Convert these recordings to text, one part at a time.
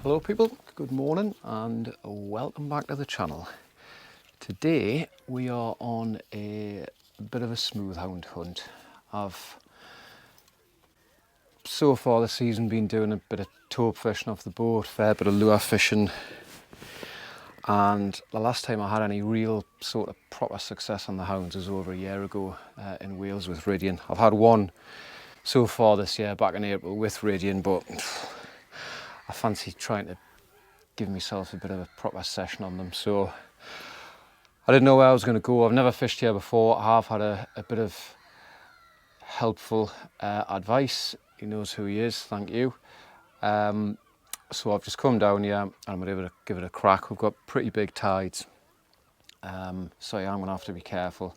Hello people, good morning and welcome back to the channel. Today we are on a bit of a smooth hound hunt. I've so far this season been doing a bit of taupe fishing off the boat, fair bit of lure fishing, and the last time I had any real sort of proper success on the hounds was over a year ago in Wales with Ridian. I've had one so far this year back in April with Ridian, but I fancy trying to give myself a bit of a proper session on them. So I didn't know where I was going to go. I've never fished here before. I have had a bit of helpful advice. He knows who he is, thank you. So I've just come down here and I'm going to give it a crack. We've got pretty big tides, so yeah, I'm going to have to be careful.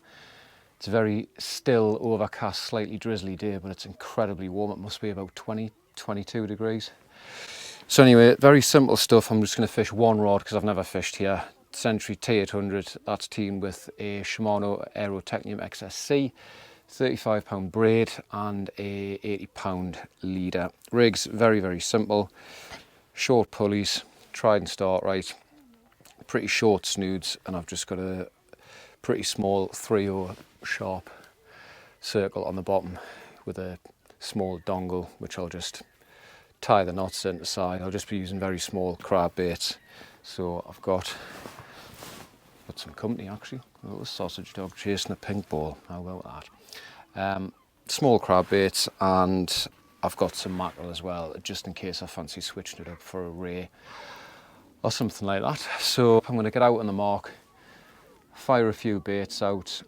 It's a very still, overcast, slightly drizzly day, but it's incredibly warm. It must be about 20, 22 degrees. So anyway, very simple stuff. I'm just going to fish one rod because I've never fished here. Century T800, that's teamed with a Shimano Aero Technium XSC, 35-pound braid and a 80-pound leader. Rig's very simple. Short pulleys, tried and start right, pretty short snoods, and I've just got a pretty small 3/0 sharp circle on the bottom with a small dongle, which I'll just tie the knots in the side. I'll just be using very small crab baits. So I've got some company actually, a little sausage dog chasing a pink ball. How about that? Small crab baits, and I've got some mackerel as well, just in case I fancy switching it up for a ray or something like that. So I'm going to get out on the mark, fire a few baits out,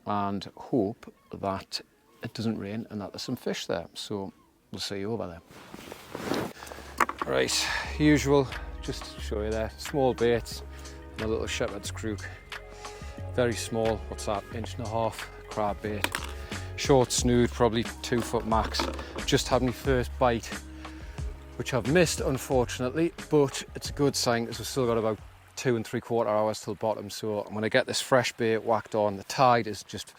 and hope that it doesn't rain and that there's some fish there. So we'll see you over there. Right, usual, just to show you there, small baits and a little shepherd's crook. Very small, what's that, 1.5 inch crab bait. Short snood, probably 2 foot max. Just had my first bite, which I've missed unfortunately, but it's a good sign because we've still got about 2 3/4 hours till bottom. So I'm going to get this fresh bait whacked on. The tide is just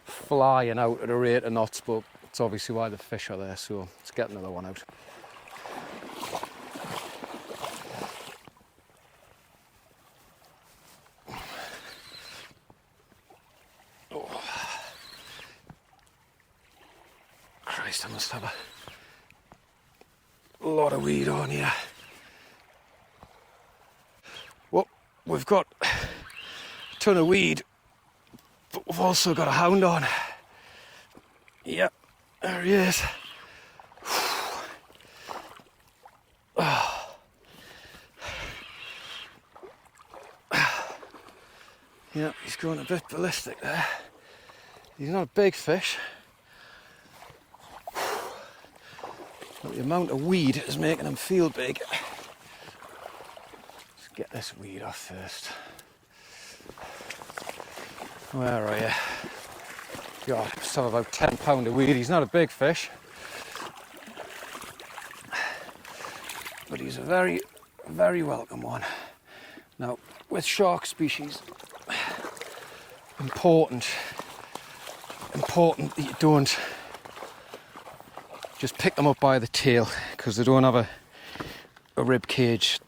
flying out at a rate of knots, but it's obviously why the fish are there, so let's get another one out. Oh. Christ, I must have a lot of weed on here. Well, we've got a ton of weed, but we've also got a hound on. Yep, there he is. Yeah, he's going a bit ballistic there. He's not a big fish, but the amount of weed is making him feel big. Let's get this weed off first. Where are you? God, must have about 10 pound of weed. He's not a big fish, but he's a very welcome one. Now, with shark species, important that you don't just pick them up by the tail, because they don't have a rib cage,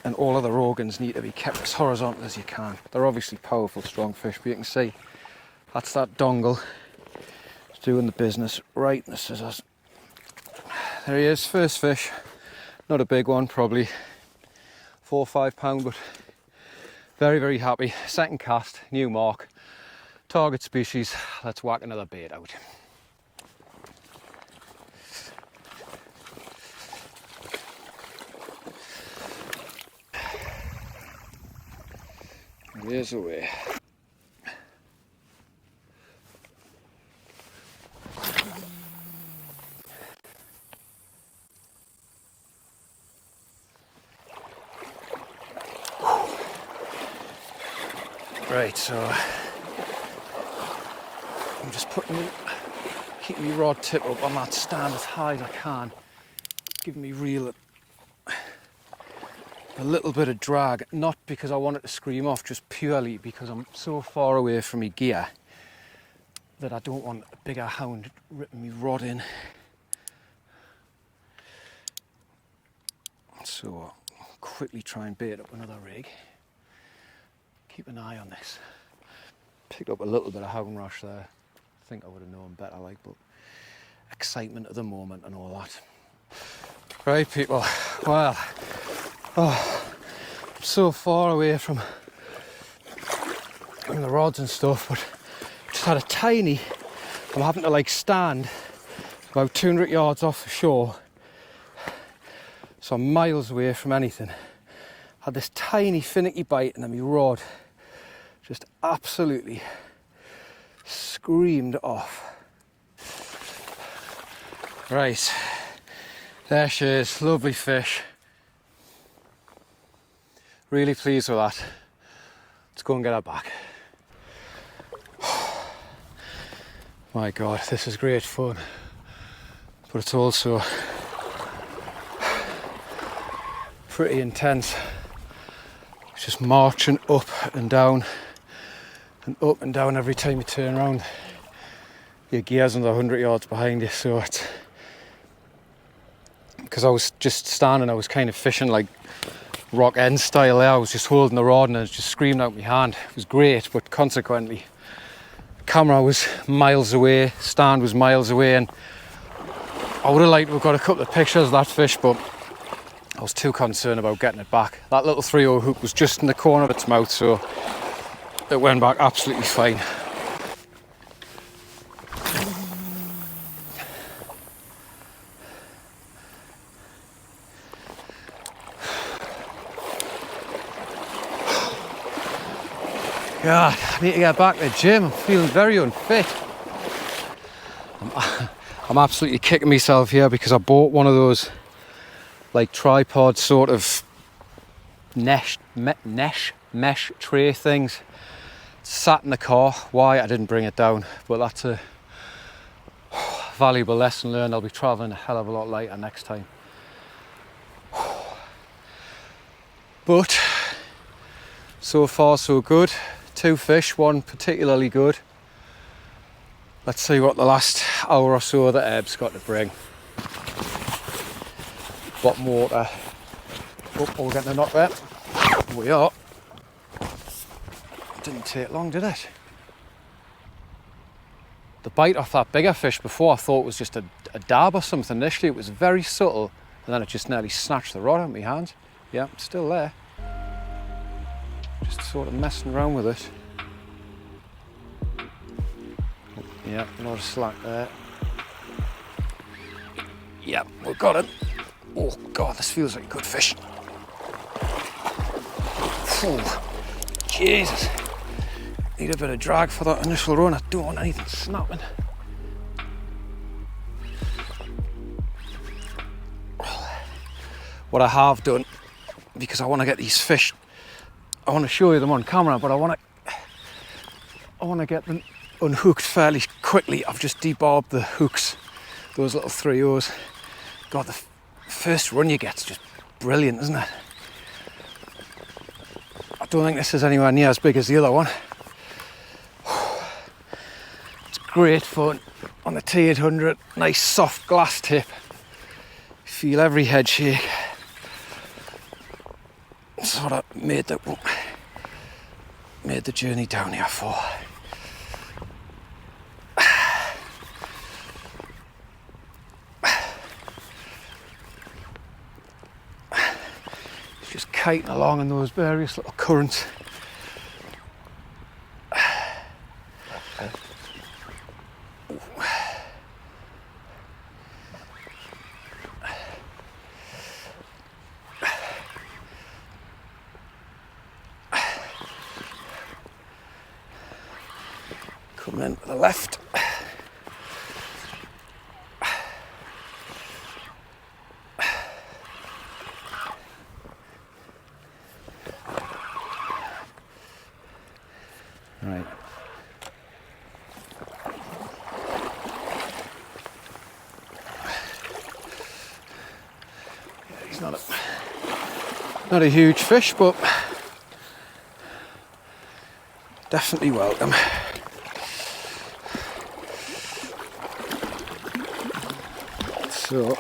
and all other organs need to be kept as horizontal as you can. They're obviously powerful, strong fish, but you can see that's that dongle. It's doing the business right in the scissors. There he is, first fish. Not a big one, probably 4 or 5 pound, but very happy. Second cast, new mark, target species. Let's whack another bait out. There's away. Right, so I'm just keeping my rod tip up on that stand as high as I can, giving me reel a little bit of drag, not because I want it to scream off, just purely because I'm so far away from my gear that I don't want a bigger hound ripping me rod in. So quickly try and bait up another rig. Keep an eye on this. Picked up a little bit of hound rash there. I think I would have known better, like, but excitement of the moment and all that. Right, people, well, I'm so far away from the rods and stuff, but just had a tiny, I'm having to like stand about 200 yards off the shore, so I'm miles away from anything. Had this tiny finicky bite and then my rod just absolutely screamed off. Right, there she is, lovely fish. Really pleased with that. Let's go and get her back. My God, this is great fun, but it's also pretty intense. Just marching up and down every time you turn around. Your gear's under 100 yards behind you, so it's, because I was just standing, I was kind of fishing like rock end style there. I was just holding the rod and I was just screaming out my hand. It was great, but consequently camera was miles away, stand was miles away, and I would have liked to have got a couple of pictures of that fish, but I was too concerned about getting it back. That little 3/0 hook was just in the corner of its mouth, so it went back absolutely fine. God, I need to get back to the gym. I'm feeling very unfit. I'm absolutely kicking myself here because I bought one of those like tripod sort of mesh tray things. Sat in the car. Why I didn't bring it down, but that's a valuable lesson learned. I'll be travelling a hell of a lot lighter next time. But so far so good. 2 fish, one particularly good. Let's see what the last hour or so of the ebb's got to bring. Bottom water. Oh, we're getting a knock there. We are. Didn't take long, did it? The bite off that bigger fish before I thought was just a dab or something. Initially it was very subtle, and then it just nearly snatched the rod out of my hand. Yeah, it's still there. Just sort of messing around with it. Yeah, a lot of slack there. Yeah, we've got it. Oh God, this feels like a good fish. Oh, Jesus. Need a bit of drag for that initial run. I don't want anything snapping. What I have done, because I want to get these fish, I want to show you them on camera, but I want to get them unhooked fairly quickly. I've just debarbed the hooks, those little 3/0s. God, the first run you get's just brilliant, isn't it? I don't think this is anywhere near as big as the other one. It's great fun on the T800, nice soft glass tip. Feel every head shake. Sort of made the journey down here for. Just kiting along in those various little currents. Coming in to the left. Right. He's not a huge fish, but definitely welcome. So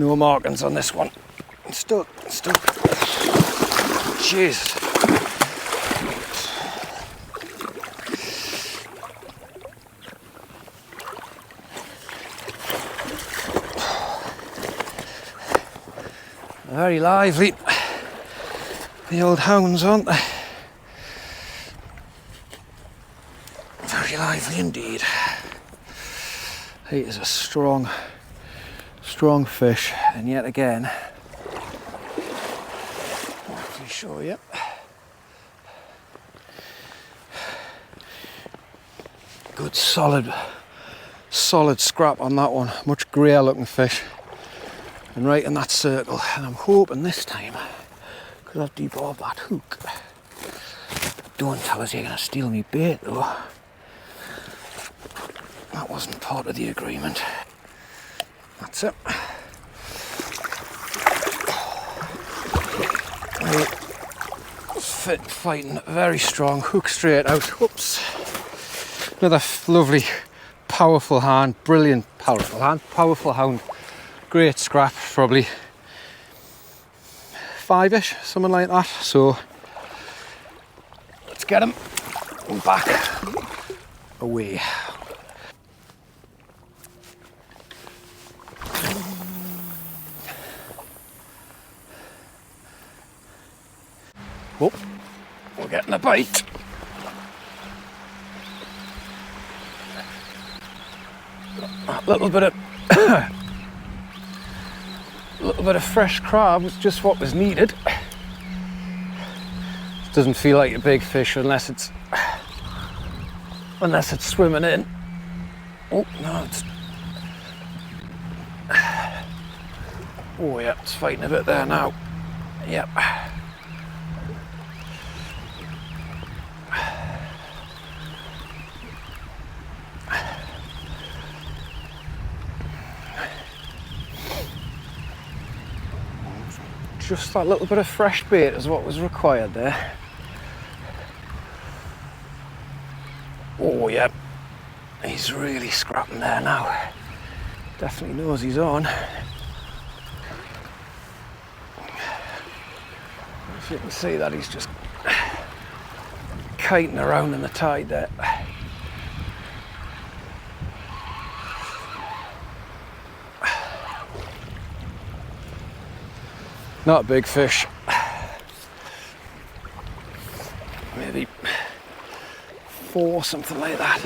No markings on this one. Stuck. Jeez. Very lively. The old hounds, aren't they? Very lively indeed. He is a strong fish, and yet again, I'll actually show you. Good solid scrap on that one. Much greyer looking fish, and right in that circle. And I'm hoping this time, because I've debarbed that hook. Don't tell us you're going to steal me bait though. That wasn't part of the agreement. That's it. Fighting very strong, hook straight out. Oops. Another lovely, powerful hand, brilliant, powerful hound. Great scrap, probably 5-ish, something like that. So let's get him back away. Oh, we're getting a bite. A little bit of fresh crab was just what was needed. Doesn't feel like a big fish unless it's swimming in. Oh no, oh yeah, it's fighting a bit there now. Yep. Just that little bit of fresh bait is what was required there. Oh yeah, he's really scrapping there now. Definitely knows he's on. If you can see that, he's just kiting around in the tide there. Not a big fish. Maybe 4, something like that.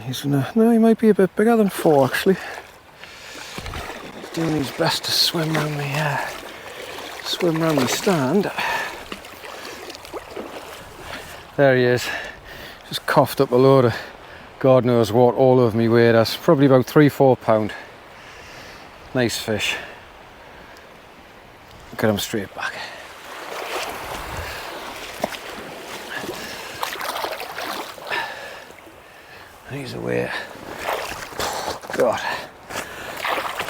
He's gonna, no, he might be a bit bigger than 4 actually. He's doing his best to swim around the stand. There he is. Just coughed up a load of God knows what all over me weight. That's probably about 3-4 pound. Nice fish. Get him straight back. He's away. God,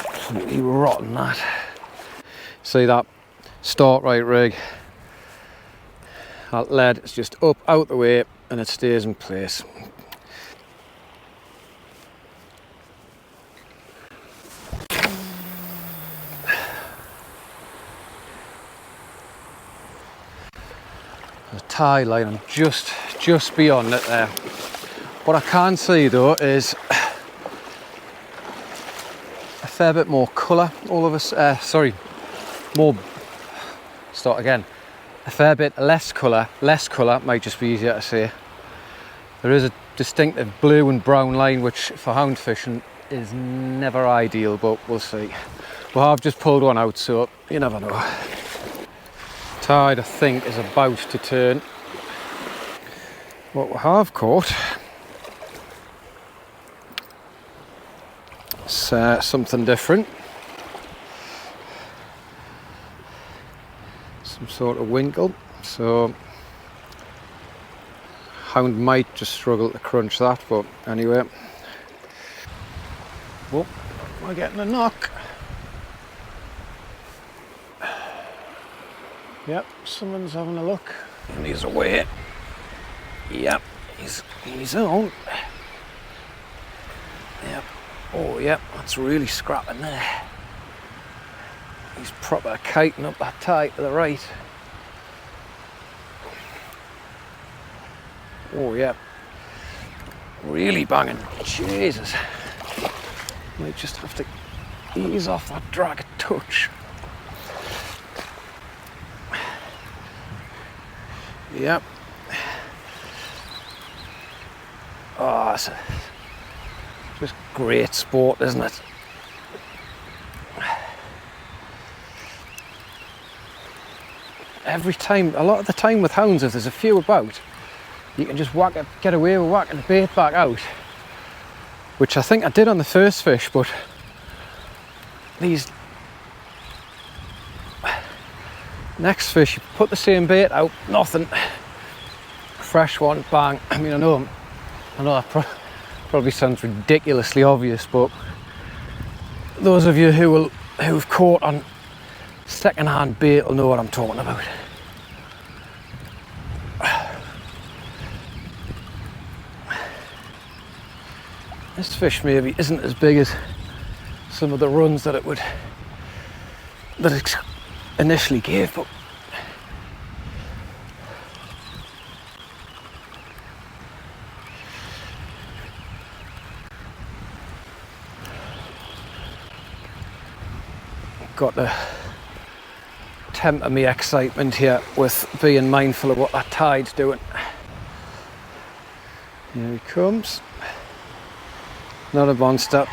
absolutely rotten that. See that start right rig? That lead is just up out the way and it stays in place. The tide line, I'm just beyond it there. What I can see though is a fair bit more colour all of us. A fair bit less colour might just be easier to say. There is a distinctive blue and brown line which for hound fishing is never ideal, but we'll see. Well, I've just pulled one out, so you never know. Tide, I think, is about to turn. What we have caught is something different. Some sort of winkle, so hound might just struggle to crunch that, but anyway. Oh, we're getting a knock. Yep, someone's having a look and he's away. Yep, he's on. Yep. Oh, yep, that's really scrapping there. He's proper kiting up that tide to the right. Oh, yep. Really banging. Jesus. Might just have to ease off that drag a touch. Yep. Oh, it's just great sport, isn't it? Every time, a lot of the time with hounds, if there's a few about, you can just get away with whacking the bait back out, which I think I did on the first fish, but these next fish, you put the same bait out, nothing. Fresh one, bang. I mean, I know that probably sounds ridiculously obvious, but those of you who've caught on second-hand bait will know what I'm talking about. This fish maybe isn't as big as some of the runs that it initially gave, but got to temper my excitement here with being mindful of what that tide's doing. Here he comes. Not a monster.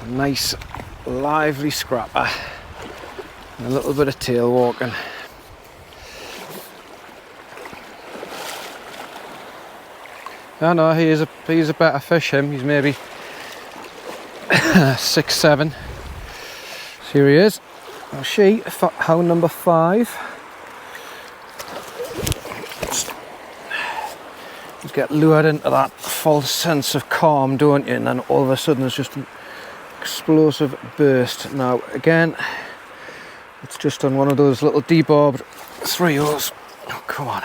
Nice, lively scrapper. A little bit of tail walking. I know he's a better fish. He's maybe 6, 7. Here he is. Well, she, hound number 5. You get lured into that false sense of calm, don't you? And then all of a sudden there's just an explosive burst. Now again, it's just on one of those little debobbed 3/0s. Oh, come on.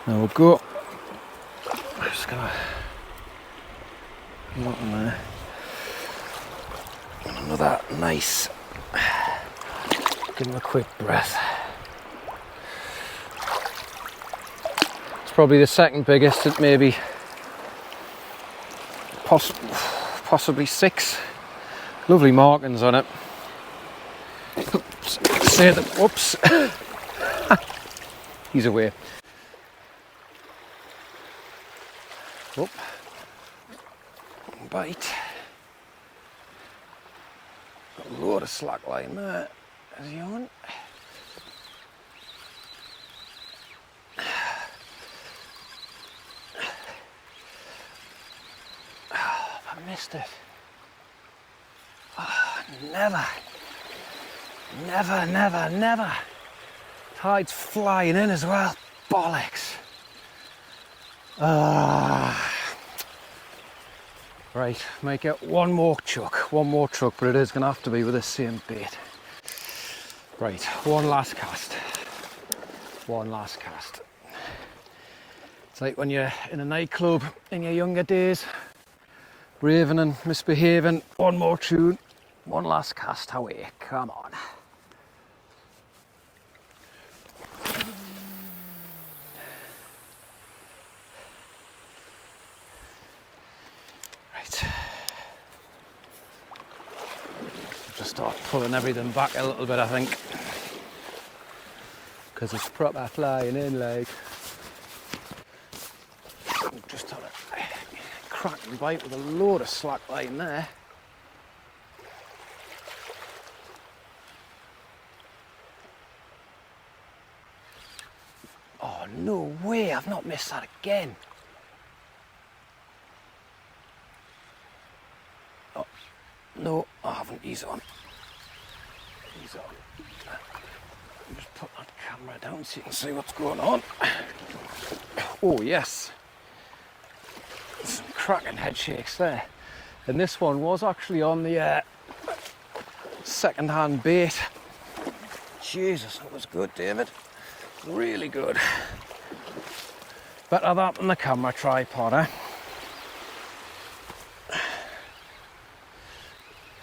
Now we'll go. I'm just gonna look in there. Another nice. Give him a quick breath. It's probably the second biggest at maybe possibly 6. Lovely markings on it. Say that. Whoops. He's away. Up. Bite. Got a load of slack line there. Is he on? Oh, I missed it. Oh, never. Tide's flying in as well. Bollocks. Right, make it one more chuck, but it is going to have to be with the same bait. Right, one last cast. It's like when you're in a nightclub in your younger days, raving and misbehaving. One more tune, one last cast away. Come on. Right. Just start pulling everything back a little bit, I think, because it's proper flying in, like. Just had a cracking bite with a load of slack line there. Oh, no way, I've not missed that again. Oh, no, I haven't. He's on. I'll just put that camera down so you can see what's going on. Oh, yes. Some cracking head shakes there. And this one was actually on the second-hand bait. Jesus, that was good, David. Really good. Better that than the camera tripod, eh?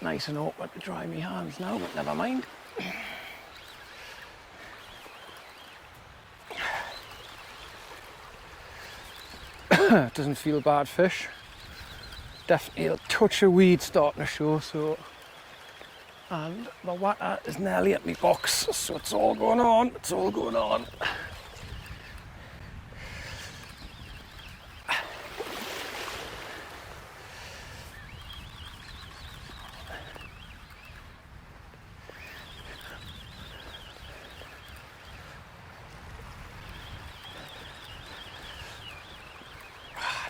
Nice and awkward to dry my hands now, but never mind. Doesn't feel bad fish. Definitely a touch of weed starting to show, so. And the water is nearly at my box, so it's all going on, it's all going on.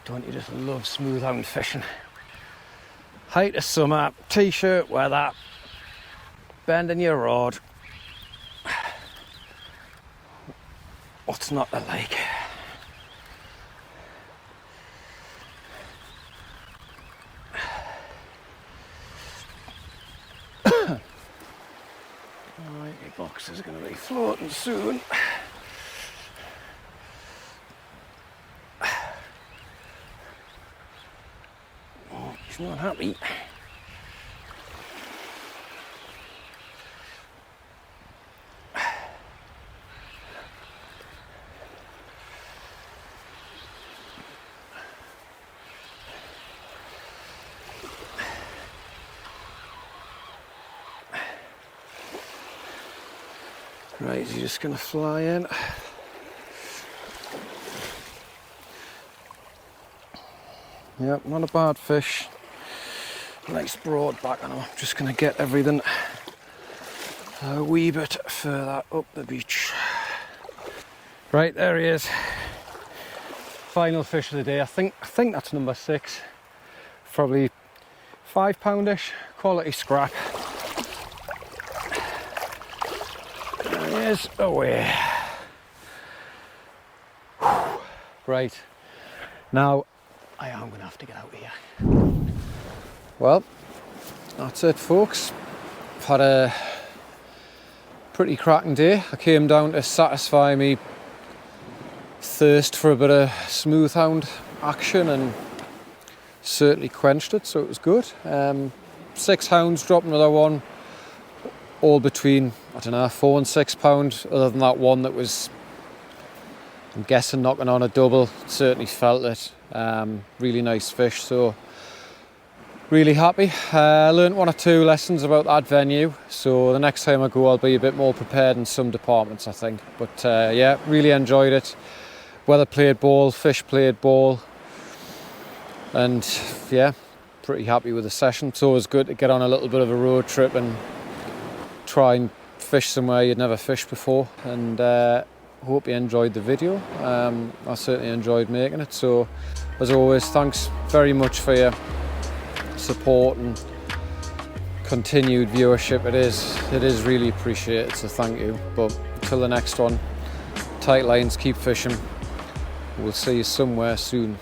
Don't you just love smooth hound fishing? Height of summer, t-shirt weather, bending your rod. What's not to like? Alright, my box is going to be floating soon. Not happy. Right, is he just going to fly in? Yep, not a bad fish. Nice broad back, and I'm just going to get everything a wee bit further up the beach. Right, there he is. Final fish of the day. I think that's number 6. Probably 5 poundish, quality scrap. There he is, away. Right, now I am going to have to get out of here. Well, that's it, folks. I've had a pretty cracking day. I came down to satisfy me thirst for a bit of smooth hound action and certainly quenched it, so it was good. 6 hounds, dropped another one, all between, I don't know, 4 and 6 pound, other than that one that was, I'm guessing, knocking on a double. Certainly felt it. Really nice fish, so really happy. I learned 1 or 2 lessons about that venue, so the next time I go I'll be a bit more prepared in some departments, I think. But yeah, really enjoyed it. Weather played ball, fish played ball, and yeah, pretty happy with the session. It's always good to get on a little bit of a road trip and try and fish somewhere you'd never fished before, and hope you enjoyed the video. I certainly enjoyed making it, so as always, thanks very much for your support and continued viewership. It is really appreciated, so thank you. But until the next one, tight lines, keep fishing. We'll see you somewhere soon.